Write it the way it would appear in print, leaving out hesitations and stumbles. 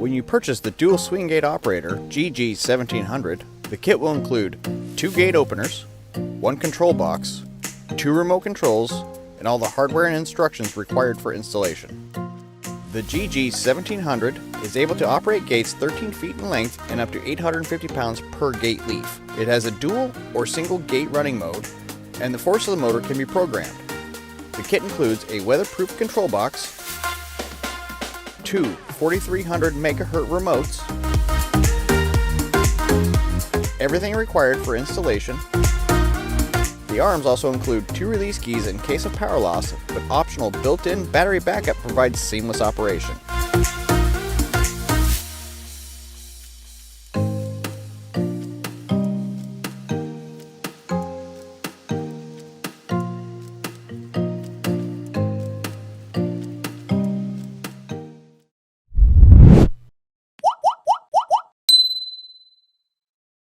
When you purchase the dual swing gate operator GG1700, the kit will include 2 gate openers, 1 control box, 2 remote controls, and all the hardware and instructions required for installation. The GG1700 is able to operate gates 13 feet in length and up to 850 pounds per gate leaf. It has a dual or single gate running mode, and the force of the motor can be programmed. The kit includes a weatherproof control box, 2 4300 MHz remotes, everything required for installation. The arms also include 2 release keys in case of power loss, but optional built-in battery backup provides seamless operation.